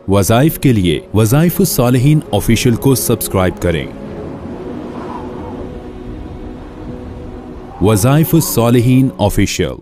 वज़ाइफ के लिए वज़ाइफ़ुस्सालिहीन ऑफिशियल को सब्सक्राइब करें। वज़ाइफ़ुस्सालिहीन ऑफिशियल।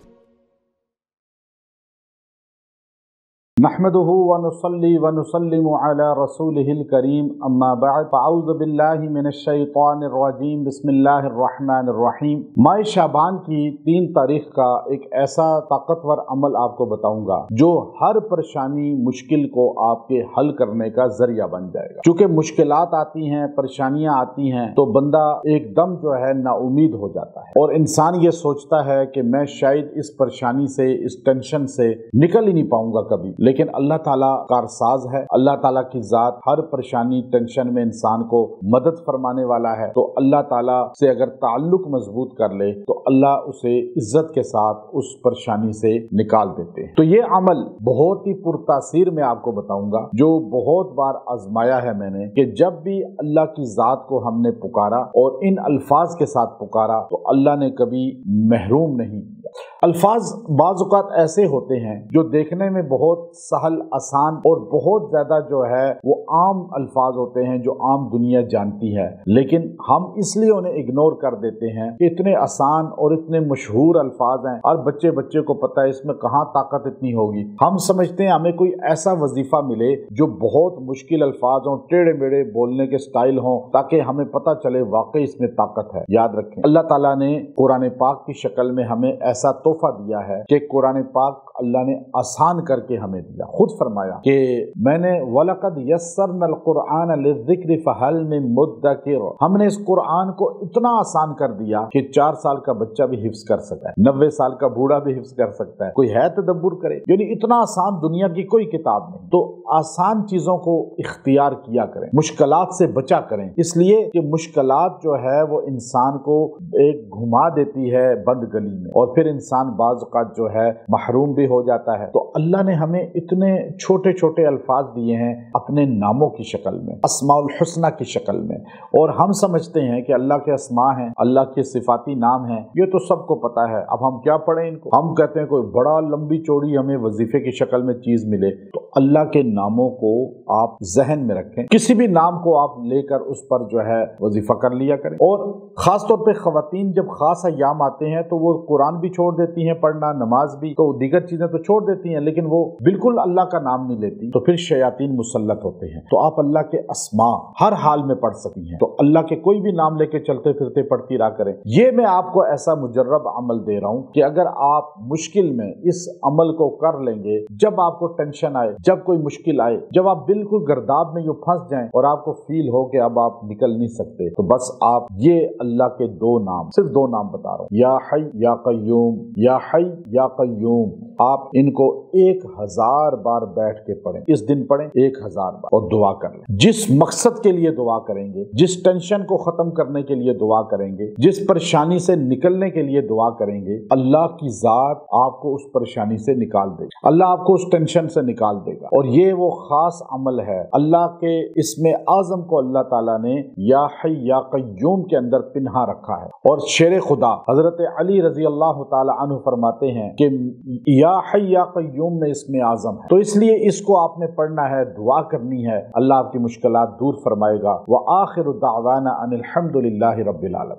नहमदुहु व नुसल्ली व नुसल्लिमु अला रसूलिहिल करीम अम्मा बअद फ़अऊज़ु बिल्लाहि मिनश शैतानिर रजीम बिस्मिल्लाहिर रहमानिर रहीम। माह शाबान की 3 तारीख का एक ऐसा ताकतवर अमल आपको बताऊंगा जो हर परेशानी मुश्किल को आपके हल करने का जरिया बन जाएगा। क्योंकि मुश्किलात आती हैं, परेशानियां आती हैं तो बंदा एकदम जो है नाउमीद हो जाता है और इंसान ये सोचता है कि मैं शायद इस परेशानी से, इस टेंशन से निकल ही नहीं पाऊंगा कभी। लेकिन अल्लाह ताला कारसाज है। अल्लाह ताला की जात हर परेशानी, टेंशन में इंसान को मदद फरमाने वाला है। तो अल्लाह ताला से अगर ताल्लुक मजबूत कर ले तो अल्लाह उसे इज्जत के साथ उस परेशानी से निकाल देते हैं। तो ये अमल बहुत ही पुरतासीर मैं आपको बताऊंगा, जो बहुत बार आजमाया है मैंने, कि जब भी अल्लाह की जात को हमने पुकारा और इन अल्फाज के साथ पुकारा तो अल्लाह ने कभी महरूम नहीं किया। अल्फाज बाज़ औक़ात ऐसे होते हैं जो देखने में बहुत सहल, आसान और बहुत ज्यादा जो है वो आम अल्फाज होते हैं जो आम दुनिया जानती है, लेकिन हम इसलिए उन्हें इग्नोर कर देते हैं कि इतने आसान और इतने मशहूर अल्फाज हैं और बच्चे बच्चे को पता है इसमें कहाँ ताकत इतनी होगी। हम समझते हैं हमें कोई ऐसा वजीफा मिले जो बहुत मुश्किल अल्फाज हों, टेढ़े मेढ़े बोलने के स्टाइल हों, ताकि हमें पता चले वाकई इसमें ताकत है। याद रखें, अल्लाह ताला ने कुरान पाक की शक्ल में हमें ऐसा तोहफा दिया है कि कुरान पाक अल्लाह ने आसान करके हमें दिया। खुद फरमाया कि मैंने वलक़द यस्सरनल कुरआन लिज़्ज़िक्रि फ़हल मिन मुद्दकिर, हमने इस कुरान को इतना आसान कर दिया कि 4 साल का बच्चा भी हिफ्ज़ कर सकता है, 90 साल का बूढ़ा भी हिफ्ज़ कर सकता है। कोई है तदब्बुर करे, यानी इतना आसान दुनिया की कोई किताब नहीं। तो आसान चीजों को इख्तियार किया करें, मुश्किलात से बचा करें, इसलिए कि मुश्किलात जो है वो इंसान को एक घुमा देती है बंद गली में और फिर इंसान बाज़ औक़ात जो है महरूम भी हो जाता है। तो अल्लाह ने हमें इतने छोटे छोटे अल्फाज दिए हैं अपने नामों की शक्ल में, अस्माउल हुस्ना की शक्ल में, और हम समझते हैं कि अल्लाह के अस्मा हैं, अल्लाह के सिफाती नाम हैं, ये तो सबको पता है। अब हम क्या पढ़ें इनको? हम कहते हैं कोई बड़ा लंबी चौड़ी हमें वजीफे की शक्ल में चीज मिले। तो अल्लाह के नामों को आप जहन में रखें, किसी भी नाम को आप लेकर उस पर जो है वजीफा कर लिया करें। और खास तौर पे खवातीन जब खास अय्याम आते हैं तो वो कुरान भी छोड़ देती हैं पढ़ना, नमाज भी, तो दीगर चीजें तो छोड़ देती हैं, लेकिन वो बिल्कुल अल्लाह का नाम नहीं लेती, तो फिर शयातीन मुसल्लत होते हैं। तो आप अल्लाह के अस्मा हर हाल में पढ़ सकती हैं, तो अल्लाह के कोई भी नाम लेके चलते फिरते पढ़ती रहा करें। ये मैं आपको ऐसा मुजर्रब अमल दे रहा हूं कि अगर आप मुश्किल में इस अमल को कर लेंगे, जब आपको टेंशन आए, जब कोई मुश्किल आए, जब आप बिल्कुल गर्दाब में यूं फंस जाएं और आपको फील हो कि अब आप निकल नहीं सकते, तो बस आप ये अल्लाह के 2 नाम, सिर्फ 2 नाम बता रहा हूं, या हई या कय्यूम, या हई या कय्यूम, आप इनको 1000 बार बैठ के पढ़ें, इस दिन पढ़ें 1000 बार और दुआ कर लें। जिस मकसद के लिए दुआ करेंगे, जिस टेंशन को खत्म करने के लिए दुआ करेंगे, जिस परेशानी से निकलने के लिए दुआ करेंगे, अल्लाह की जात आपको उस परेशानी से निकाल देगा, अल्लाह आपको उस टेंशन से निकाल देगा। और ये वो खास अमल है अल्लाह के इसमें आजम को अल्लाह ताला ने या हई या कय्यूम के अंदर पिन्हा रखा है। और शेर खुदा हजरत अली रजी अल्लाह ताला अन्हु फरमाते हैं कि या हई या कय्यूम में इसमें आजम है, तो इसलिए इसको आपने पढ़ना है, दुआ करनी है, अल्लाह आपकी मुश्किलात दूर फरमाएगा। व आखिरु दावाना अनिल हम्दुलिल्लाहि रब्बिल आलमीन।